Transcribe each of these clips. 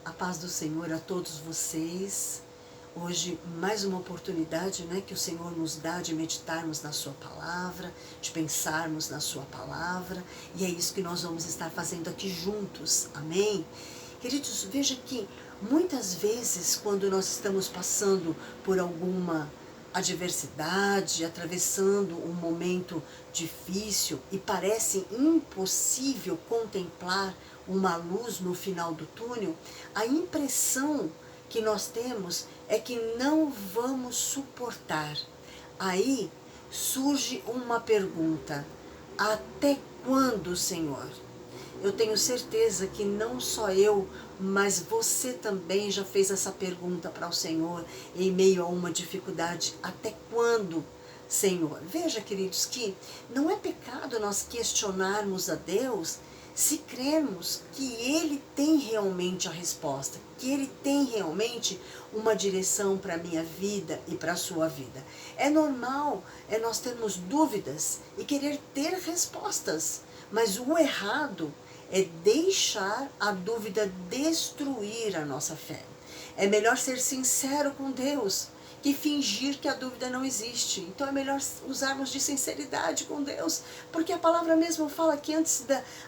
A paz do Senhor a todos vocês. Hoje, mais uma oportunidade, que o Senhor nos dá de meditarmos na sua palavra, de pensarmos na sua palavra, e é isso que nós vamos estar fazendo aqui juntos, amém? Queridos, veja que muitas vezes quando nós estamos passando por alguma adversidade, atravessando um momento difícil e parece impossível contemplar uma luz no final do túnel, a impressão que nós temos é que não vamos suportar. Aí surge uma pergunta: até quando, Senhor? Eu tenho certeza que não só eu, mas você também já fez essa pergunta para o Senhor em meio a uma dificuldade. Até quando, Senhor? Veja, queridos, que não é pecado nós questionarmos a Deus se cremos que Ele tem realmente a resposta, que Ele tem realmente uma direção para a minha vida e para a sua vida. É normal, nós termos dúvidas e querer ter respostas, mas o errado é deixar a dúvida destruir a nossa fé. É melhor ser sincero com Deus que fingir que a dúvida não existe. Então é melhor usarmos de sinceridade com Deus, porque a palavra mesmo fala que antes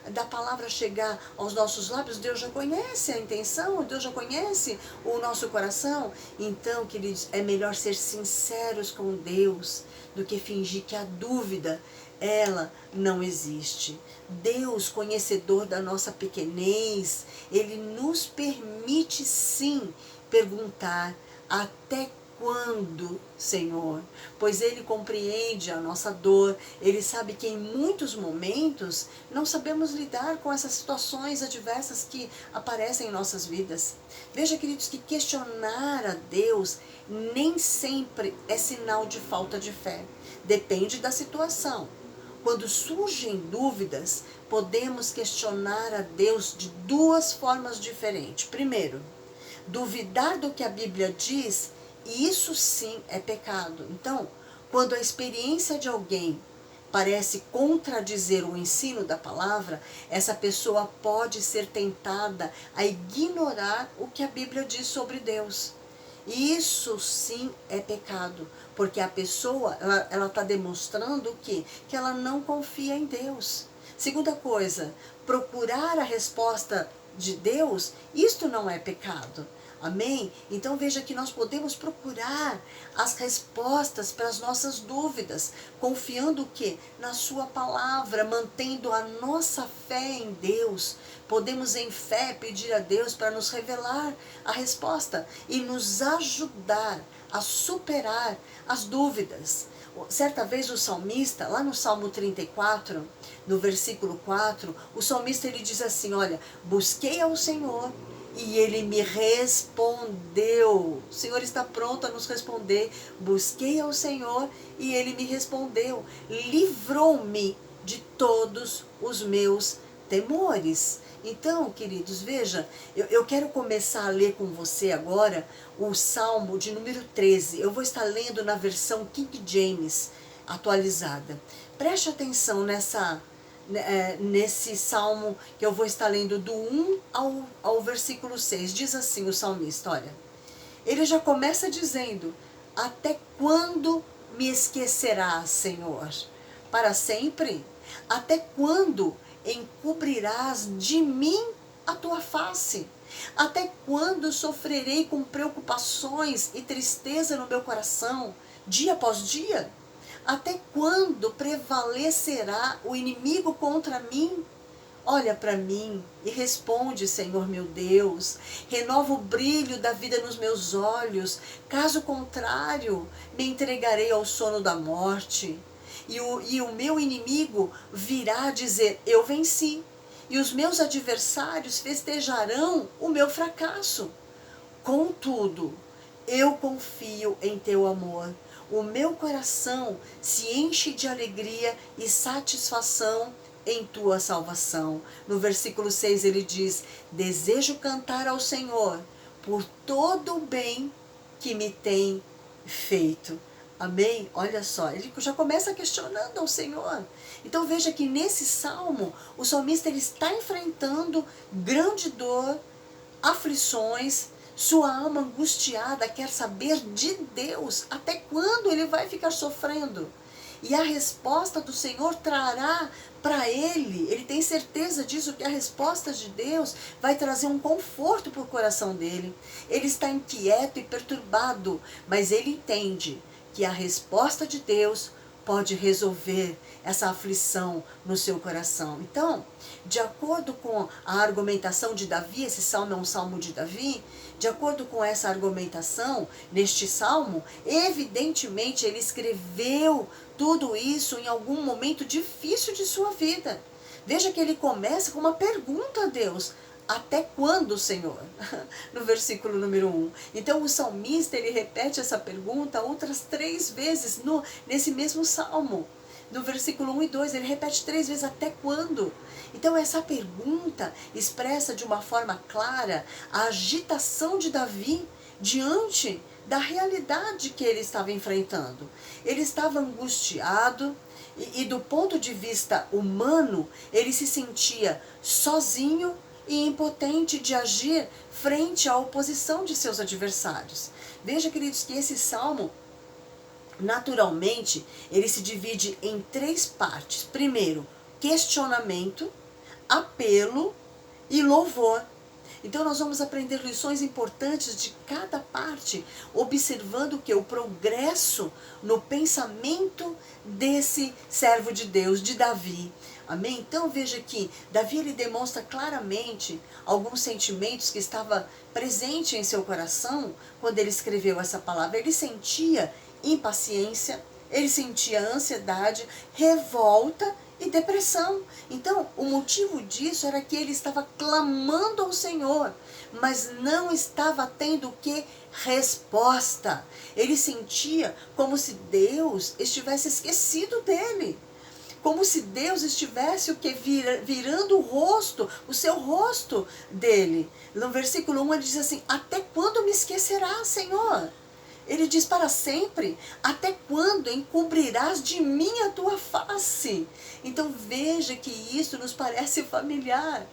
da palavra chegar aos nossos lábios, Deus já conhece a intenção, Deus já conhece o nosso coração. Então, queridos, é melhor ser sinceros com Deus do que fingir que a dúvida ela não existe. Deus, conhecedor da nossa pequenez, Ele nos permite sim perguntar: até quando, Senhor? Pois Ele compreende a nossa dor, Ele sabe que em muitos momentos não sabemos lidar com essas situações adversas que aparecem em nossas vidas. Veja, queridos, que questionar a Deus nem sempre é sinal de falta de fé. Depende da situação. Quando surgem dúvidas, podemos questionar a Deus de duas formas diferentes. Primeiro, duvidar do que a Bíblia diz, e isso sim é pecado. Então, quando a experiência de alguém parece contradizer o ensino da palavra, essa pessoa pode ser tentada a ignorar o que a Bíblia diz sobre Deus. Isso sim é pecado, porque a pessoa ela está demonstrando o quê? Que ela não confia em Deus. Segunda coisa, procurar a resposta de Deus, isto não é pecado. Amém? Então veja que nós podemos procurar as respostas para as nossas dúvidas, confiando o quê? Na sua palavra, mantendo a nossa fé em Deus. Podemos em fé pedir a Deus para nos revelar a resposta e nos ajudar a superar as dúvidas. Certa vez o salmista, lá no Salmo 34, no versículo 4, o salmista ele diz assim: olha, busquei ao Senhor e Ele me respondeu. O Senhor está pronto a nos responder. Busquei ao Senhor e Ele me respondeu. Livrou-me de todos os meus temores. Então, queridos, veja, eu quero começar a ler com você agora o Salmo de número 13. Eu vou estar lendo na versão King James atualizada. Preste atenção nesse salmo que eu vou estar lendo do 1 ao versículo 6. Diz assim o salmista, olha, ele já começa dizendo: até quando me esquecerás, Senhor? Para sempre? Até quando encobrirás de mim a tua face? Até quando sofrerei com preocupações e tristeza no meu coração, dia após dia? Até quando prevalecerá o inimigo contra mim? Olha para mim e responde, Senhor meu Deus. Renova o brilho da vida nos meus olhos. Caso contrário, me entregarei ao sono da morte. E o meu inimigo virá dizer: eu venci. E os meus adversários festejarão o meu fracasso. Contudo, eu confio em teu amor. O meu coração se enche de alegria e satisfação em tua salvação. No versículo 6 ele diz: desejo cantar ao Senhor por todo o bem que me tem feito. Amém? Olha só, ele já começa questionando ao Senhor. Então veja que nesse salmo, o salmista ele está enfrentando grande dor, aflições, sua alma angustiada quer saber de Deus até quando ele vai ficar sofrendo. E a resposta do Senhor trará para ele tem certeza disso, que a resposta de Deus vai trazer um conforto para o coração dele. Ele está inquieto e perturbado, mas ele entende que a resposta de Deus pode resolver essa aflição no seu coração. Então, de acordo com a argumentação de Davi, esse salmo é um salmo de Davi, de acordo com essa argumentação, neste salmo, evidentemente ele escreveu tudo isso em algum momento difícil de sua vida. Veja que ele começa com uma pergunta a Deus: até quando, Senhor? No versículo número 1. Então o salmista, ele repete essa pergunta outras 3 vezes nesse mesmo salmo. No versículo 1 e 2, ele repete 3 vezes: até quando? Então essa pergunta expressa de uma forma clara a agitação de Davi diante da realidade que ele estava enfrentando. Ele estava angustiado e do ponto de vista humano, ele se sentia sozinho e impotente de agir frente à oposição de seus adversários. Veja, queridos, que esse salmo, naturalmente, ele se divide em 3 partes. Primeiro, questionamento, apelo e louvor. Então nós vamos aprender lições importantes de cada parte, observando que o progresso no pensamento desse servo de Deus, de Davi. Amém? Então veja que Davi, ele demonstra claramente alguns sentimentos que estavam presentes em seu coração quando ele escreveu essa palavra. Ele sentia impaciência, ele sentia ansiedade, revolta e depressão. Então, o motivo disso era que ele estava clamando ao Senhor, mas não estava tendo o que? Resposta. Ele sentia como se Deus estivesse esquecido dele. Como se Deus estivesse o que? Virando o rosto, o seu rosto dele. No versículo 1 ele diz assim: até quando me esquecerás, Senhor? Ele diz: para sempre. Até quando encobrirás de mim a tua face? Então veja que isso nos parece familiar.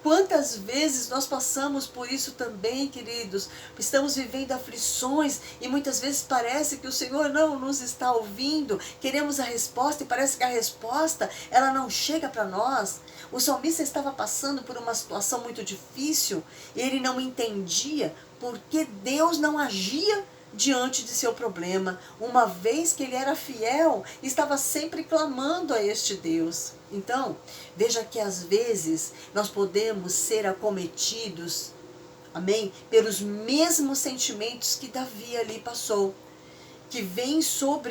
Quantas vezes nós passamos por isso também, queridos? Estamos vivendo aflições e muitas vezes parece que o Senhor não nos está ouvindo. Queremos a resposta e parece que a resposta, ela não chega para nós. O salmista estava passando por uma situação muito difícil e ele não entendia por que Deus não agia diante de seu problema, uma vez que ele era fiel, estava sempre clamando a este Deus. Então, veja que às vezes nós podemos ser acometidos, amém, pelos mesmos sentimentos que Davi ali passou, que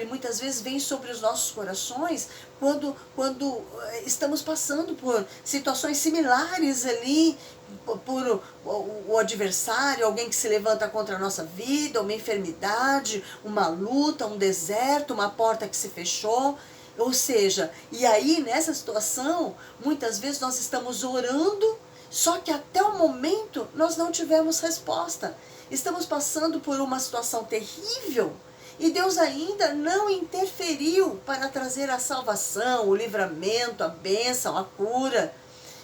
muitas vezes vem sobre os nossos corações quando estamos passando por situações similares ali, por o adversário, alguém que se levanta contra a nossa vida, uma enfermidade, uma luta, um deserto, uma porta que se fechou. Ou seja, e aí nessa situação, muitas vezes nós estamos orando, só que até o momento nós não tivemos resposta. Estamos passando por uma situação terrível, e Deus ainda não interferiu para trazer a salvação, o livramento, a bênção, a cura.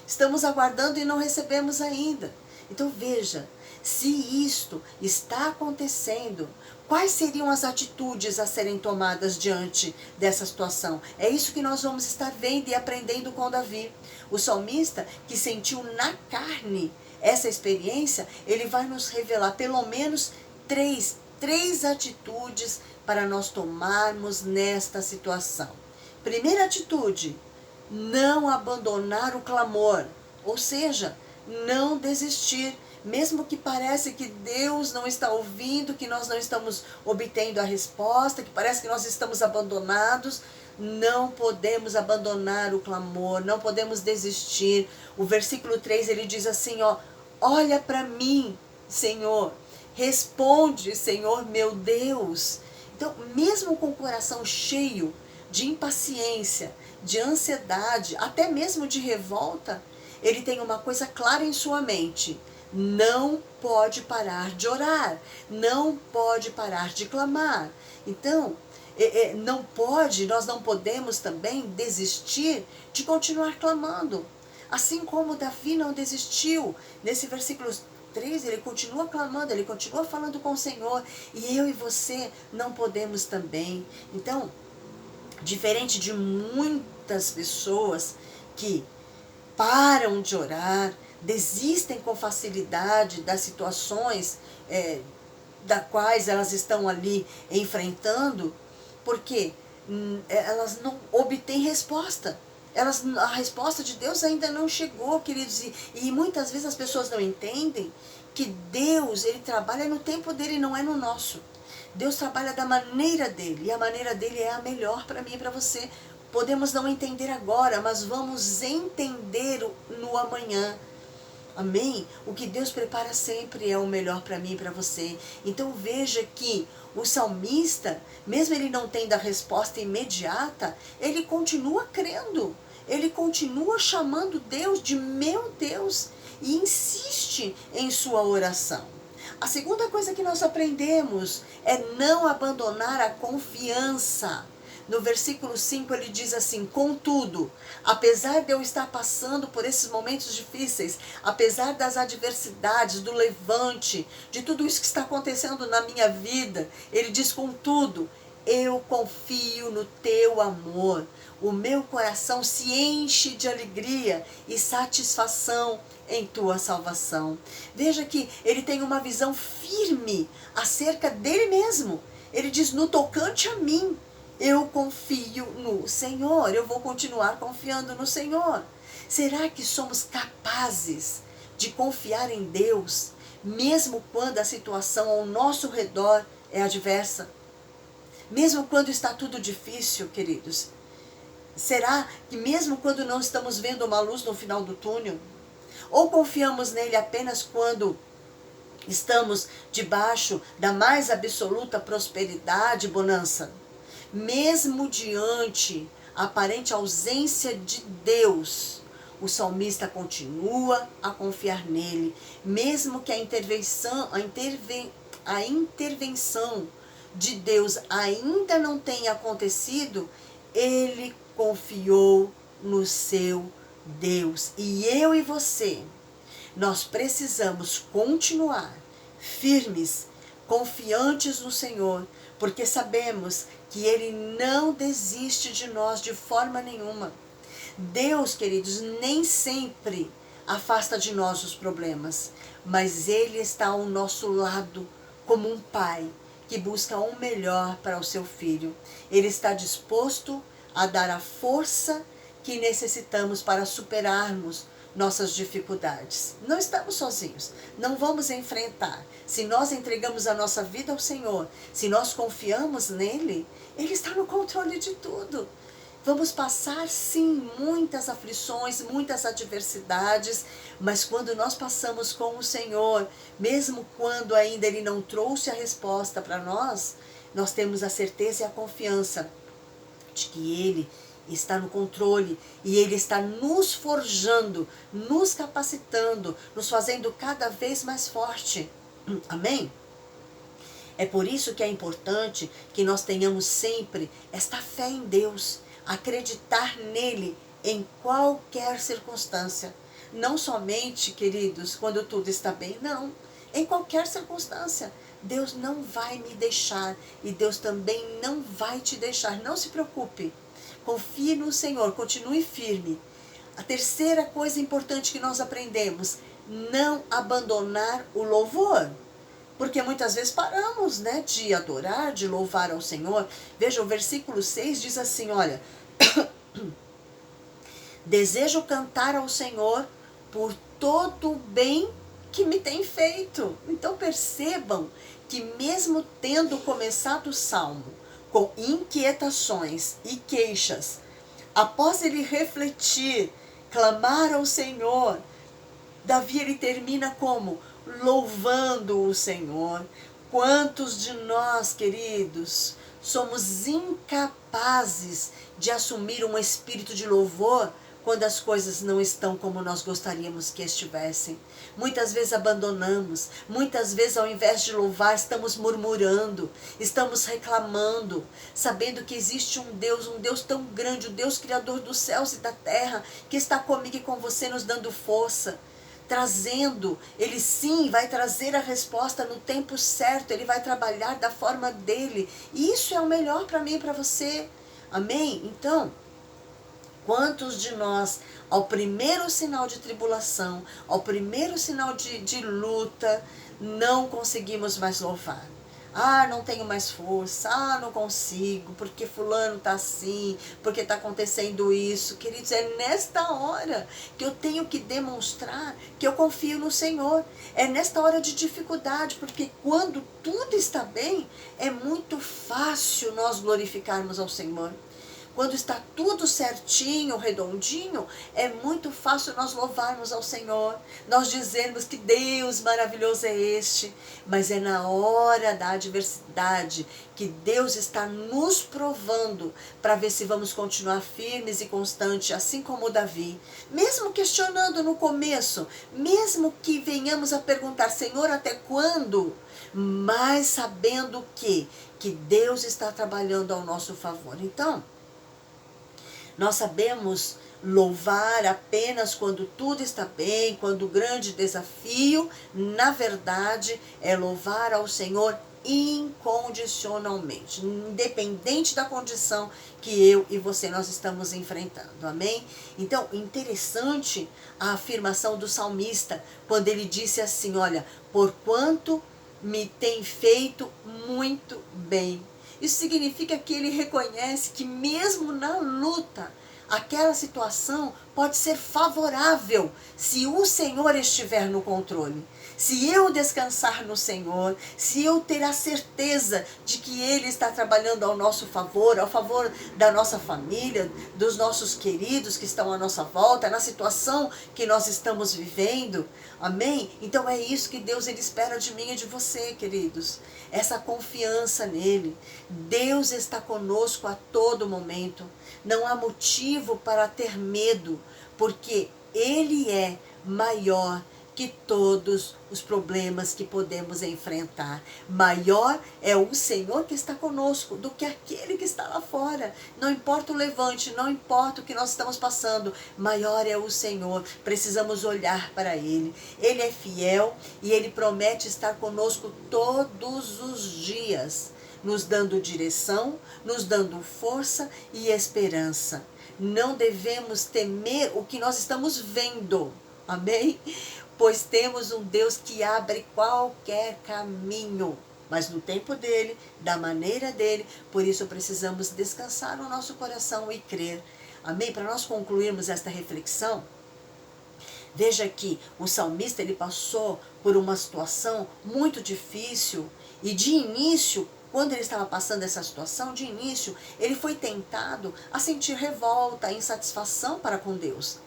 Estamos aguardando e não recebemos ainda. Então veja, se isto está acontecendo, quais seriam as atitudes a serem tomadas diante dessa situação? É isso que nós vamos estar vendo e aprendendo com Davi. O salmista, que sentiu na carne essa experiência, ele vai nos revelar pelo menos três atitudes para nós tomarmos nesta situação. Primeira atitude: não abandonar o clamor, ou seja, não desistir, mesmo que pareça que Deus não está ouvindo, que nós não estamos obtendo a resposta, que parece que nós estamos abandonados. Não podemos abandonar o clamor, não podemos desistir. O versículo 3 ele diz assim, olha para mim, Senhor, responde, Senhor meu Deus. Então, mesmo com o coração cheio de impaciência, de ansiedade, até mesmo de revolta, ele tem uma coisa clara em sua mente: não pode parar de orar, não pode parar de clamar. Então, nós não podemos também desistir de continuar clamando. Assim como Davi não desistiu, nesse versículo 3, ele continua clamando, ele continua falando com o Senhor. E eu e você não podemos também. Então, diferente de muitas pessoas que param de orar, desistem com facilidade das situações da quais elas estão ali enfrentando, porque elas não obtêm resposta. A resposta de Deus ainda não chegou, queridos. E muitas vezes as pessoas não entendem que Deus, ele trabalha no tempo dele, não é no nosso. Deus trabalha da maneira dele, e a maneira dele é a melhor para mim e para você. Podemos não entender agora, mas vamos entender no amanhã. Amém? O que Deus prepara sempre é o melhor para mim e para você. Então veja que o salmista, mesmo ele não tendo a resposta imediata, ele continua crendo. Ele continua chamando Deus de meu Deus e insiste em sua oração. A segunda coisa que nós aprendemos é não abandonar a confiança. No versículo 5 ele diz assim: contudo, apesar de eu estar passando por esses momentos difíceis, apesar das adversidades, do levante, de tudo isso que está acontecendo na minha vida, ele diz: contudo, eu confio no teu amor. O meu coração se enche de alegria e satisfação em tua salvação. Veja que ele tem uma visão firme acerca dele mesmo. Ele diz: no tocante a mim, eu confio no Senhor, eu vou continuar confiando no Senhor. Será que somos capazes de confiar em Deus, mesmo quando a situação ao nosso redor é adversa? Mesmo quando está tudo difícil, queridos? Será que mesmo quando não estamos vendo uma luz no final do túnel? Ou confiamos nele apenas quando estamos debaixo da mais absoluta prosperidade e bonança? Mesmo diante a aparente ausência de Deus, o salmista continua a confiar nele, mesmo que a intervenção de Deus ainda não tenha acontecido, ele confiou no seu Deus. E eu e você, nós precisamos continuar firmes, confiantes no Senhor, porque sabemos que Ele não desiste de nós de forma nenhuma. Deus, queridos, nem sempre afasta de nós os problemas, mas Ele está ao nosso lado como um pai que busca o melhor para o seu filho. Ele está disposto a dar a força que necessitamos para superarmos nossas dificuldades. Não estamos sozinhos, não vamos enfrentar. Se nós entregamos a nossa vida ao Senhor, se nós confiamos nele, Ele está no controle de tudo. Vamos passar, sim, muitas aflições, muitas adversidades, mas quando nós passamos com o Senhor, mesmo quando ainda Ele não trouxe a resposta para nós, nós temos a certeza e a confiança de que Ele está no controle e Ele está nos forjando, nos capacitando, nos fazendo cada vez mais forte. Amém? É por isso que é importante que nós tenhamos sempre esta fé em Deus, acreditar nele em qualquer circunstância. Não somente, queridos, quando tudo está bem, não. Em qualquer circunstância. Deus não vai me deixar e Deus também não vai te deixar. Não se preocupe. Confie no Senhor, continue firme. A terceira coisa importante que nós aprendemos: não abandonar o louvor. Porque muitas vezes paramos, de adorar, de louvar ao Senhor. Veja, o versículo 6 diz assim, olha: desejo cantar ao Senhor por todo o bem que me tem feito. Então percebam que mesmo tendo começado o Salmo com inquietações e queixas, após ele refletir, clamar ao Senhor, Davi ele termina como? Louvando o Senhor. Quantos de nós, queridos, somos incapazes de assumir um espírito de louvor quando as coisas não estão como nós gostaríamos que estivessem? Muitas vezes abandonamos, muitas vezes ao invés de louvar estamos murmurando, estamos reclamando, sabendo que existe um Deus tão grande, o Deus criador dos céus e da terra, que está comigo e com você nos dando força. trazendo, Ele sim vai trazer a resposta no tempo certo, Ele vai trabalhar da forma dEle. E isso é o melhor para mim e para você. Amém? Então, quantos de nós, ao primeiro sinal de tribulação, ao primeiro sinal de luta, não conseguimos mais louvar? Ah, não tenho mais força, ah, não consigo, porque fulano está assim, porque está acontecendo isso. Queridos, é nesta hora que eu tenho que demonstrar que eu confio no Senhor. É nesta hora de dificuldade, porque quando tudo está bem, é muito fácil nós glorificarmos ao Senhor. Quando está tudo certinho, redondinho, é muito fácil nós louvarmos ao Senhor, nós dizermos que Deus maravilhoso é este, mas é na hora da adversidade que Deus está nos provando para ver se vamos continuar firmes e constantes, assim como Davi, mesmo questionando no começo, mesmo que venhamos a perguntar, Senhor, até quando? Mas sabendo que Deus está trabalhando ao nosso favor. Então, nós sabemos louvar apenas quando tudo está bem, quando o grande desafio, na verdade, é louvar ao Senhor incondicionalmente, independente da condição que eu e você nós estamos enfrentando, amém? Então, interessante a afirmação do salmista, quando ele disse assim, olha, porquanto me tem feito muito bem. Isso significa que ele reconhece que mesmo na luta, aquela situação pode ser favorável se o Senhor estiver no controle. Se eu descansar no Senhor, se eu ter a certeza de que Ele está trabalhando ao nosso favor, ao favor da nossa família, dos nossos queridos que estão à nossa volta, na situação que nós estamos vivendo, amém? Então é isso que Deus ele espera de mim e de você, queridos. Essa confiança nele. Deus está conosco a todo momento. Não há motivo para ter medo, porque Ele é maior que todos os problemas que podemos enfrentar. Maior é o Senhor que está conosco do que aquele que está lá fora. Não importa o levante, não importa o que nós estamos passando, maior é o Senhor. Precisamos olhar para Ele. Ele é fiel e Ele promete estar conosco todos os dias, nos dando direção, nos dando força e esperança. Não devemos temer o que nós estamos vendo, amém? Pois temos um Deus que abre qualquer caminho, mas no tempo dele, da maneira dele. Por isso precisamos descansar no nosso coração e crer, amém? Para nós concluirmos esta reflexão, veja que o salmista ele passou por uma situação muito difícil e de início, quando ele estava passando essa situação, de início, ele foi tentado a sentir revolta, insatisfação para com Deus.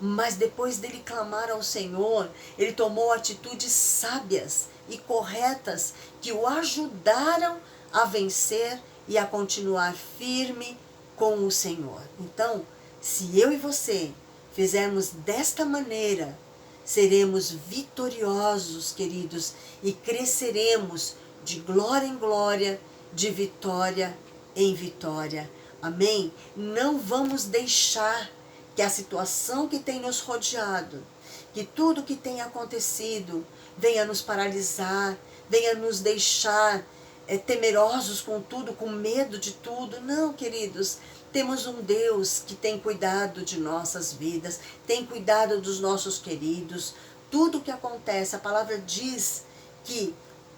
Mas depois dele clamar ao Senhor, ele tomou atitudes sábias e corretas que o ajudaram a vencer e a continuar firme com o Senhor. Então, se eu e você fizermos desta maneira, seremos vitoriosos, queridos, e cresceremos de glória em glória, de vitória em vitória. Amém? Não vamos deixar que a situação que tem nos rodeado, que tudo que tem acontecido, venha nos paralisar, venha nos deixar temerosos com tudo, com medo de tudo. Não, queridos, temos um Deus que tem cuidado de nossas vidas, tem cuidado dos nossos queridos. Tudo que acontece, a palavra diz que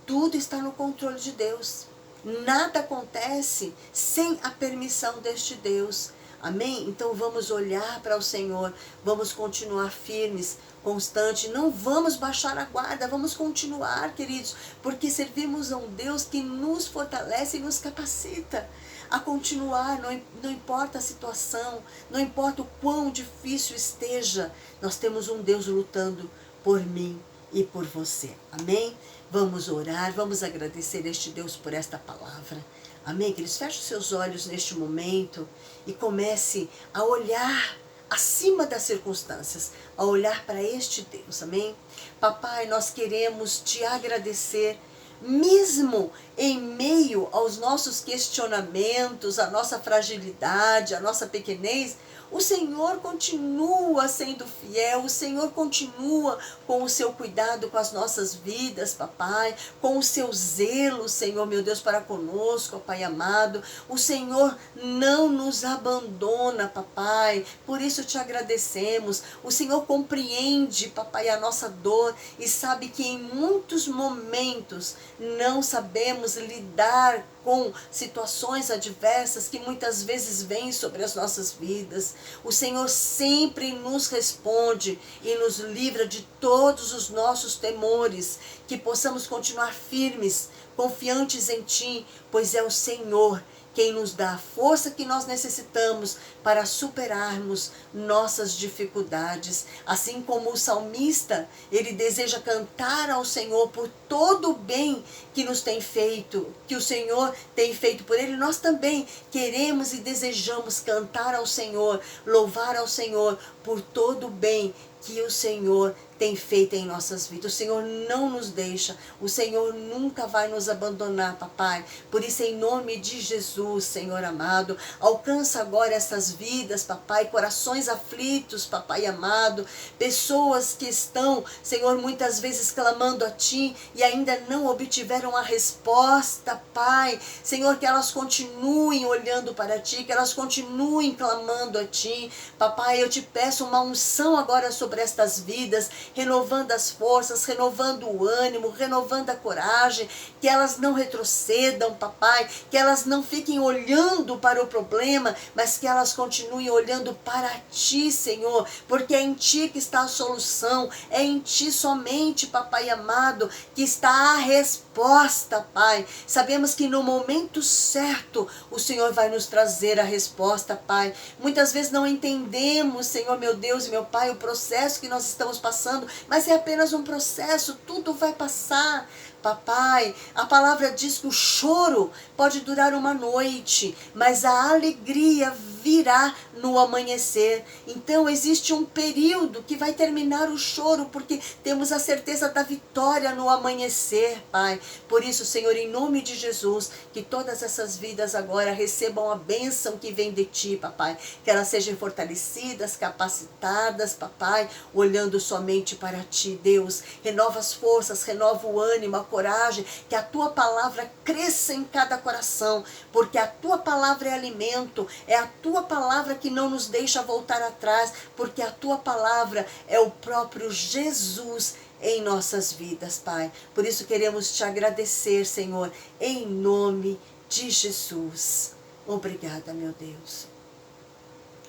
tudo está no controle de Deus. Nada acontece sem a permissão deste Deus. Amém? Então vamos olhar para o Senhor, vamos continuar firmes, constantes, não vamos baixar a guarda, vamos continuar, queridos, porque servimos a um Deus que nos fortalece e nos capacita a continuar, não importa a situação, não importa o quão difícil esteja, nós temos um Deus lutando por mim e por você. Amém? Vamos orar, vamos agradecer a este Deus por esta palavra. Amém, queridos? Feche os seus olhos neste momento e comece a olhar acima das circunstâncias, a olhar para este Deus, amém? Papai, nós queremos te agradecer mesmo em meio aos nossos questionamentos, a nossa fragilidade, a nossa pequenez, o Senhor continua sendo fiel, o Senhor continua com o seu cuidado com as nossas vidas, papai, com o seu zelo, Senhor, meu Deus, para conosco, Pai amado. O Senhor não nos abandona, papai, por isso te agradecemos. O Senhor compreende, papai, a nossa dor e sabe que em muitos momentos não sabemos lidar com situações adversas que muitas vezes vêm sobre as nossas vidas. O Senhor sempre nos responde e nos livra de todos os nossos temores, que possamos continuar firmes, confiantes em Ti, pois é o Senhor quem nos dá a força que nós necessitamos para superarmos nossas dificuldades. Assim como o salmista, ele deseja cantar ao Senhor por todo o bem que nos tem feito, que o Senhor tem feito por ele. Nós também queremos e desejamos cantar ao Senhor, louvar ao Senhor por todo o bem que o Senhor tem feito em nossas vidas. O Senhor não nos deixa, o Senhor nunca vai nos abandonar, papai. Por isso, em nome de Jesus, Senhor amado, alcança agora essas vidas, papai, corações aflitos, papai amado, pessoas que estão, Senhor, muitas vezes clamando a Ti e ainda não obtiveram a resposta, Pai. Senhor, que elas continuem olhando para Ti, que elas continuem clamando a Ti. Papai, eu te peço uma unção agora sobre estas vidas, renovando as forças, renovando o ânimo, renovando a coragem, que elas não retrocedam, papai, que elas não fiquem olhando para o problema, mas que elas continuem olhando para Ti, Senhor, porque é em Ti que está a solução, é em Ti somente, papai amado, que está a resposta, Pai. Sabemos que no momento certo o Senhor vai nos trazer a resposta, Pai. Muitas vezes não entendemos, Senhor, meu Deus e meu Pai, o processo que nós estamos passando, mas é apenas um processo, tudo vai passar. Papai, a palavra diz que o choro pode durar uma noite, mas a alegria virá no amanhecer. Então existe um período que vai terminar o choro, porque temos a certeza da vitória no amanhecer, Pai. Por isso, Senhor, em nome de Jesus, que todas essas vidas agora recebam a bênção que vem de Ti, papai. Que elas sejam fortalecidas, capacitadas, papai, olhando somente para Ti, Deus. Renova as forças, renova o ânimo, a coragem, que a Tua palavra cresça em cada coração, porque a Tua palavra é alimento, é a Tua palavra que não nos deixa voltar atrás, porque a Tua palavra é o próprio Jesus em nossas vidas, Pai. Por isso queremos Te agradecer, Senhor, em nome de Jesus. Obrigada, meu Deus.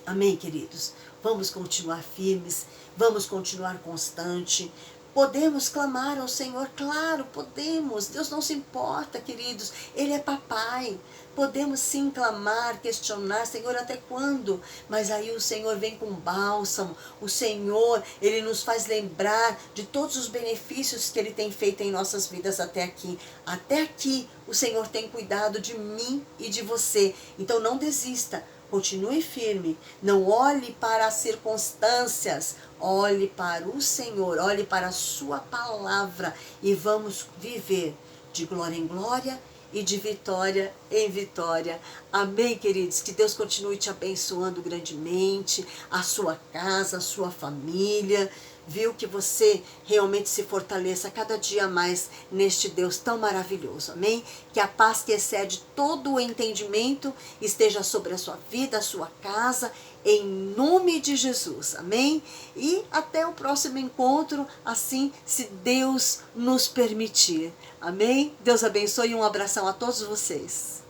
Amém, queridos? Vamos continuar firmes, vamos continuar constante. Podemos clamar ao Senhor? Claro, podemos. Deus não se importa, queridos. Ele é papai. Podemos sim clamar, questionar, Senhor, até quando? Mas aí o Senhor vem com bálsamo. O Senhor, Ele nos faz lembrar de todos os benefícios que Ele tem feito em nossas vidas até aqui. Até aqui o Senhor tem cuidado de mim e de você. Então não desista. Continue firme, não olhe para as circunstâncias, olhe para o Senhor, olhe para a Sua palavra e vamos viver de glória em glória e de vitória em vitória. Amém, queridos? Que Deus continue te abençoando grandemente, a sua casa, a sua família, viu? Que você realmente se fortaleça cada dia mais neste Deus tão maravilhoso, amém? Que a paz que excede todo o entendimento esteja sobre a sua vida, a sua casa, em nome de Jesus, amém? E até o próximo encontro, assim, se Deus nos permitir, amém? Deus abençoe e um abração a todos vocês.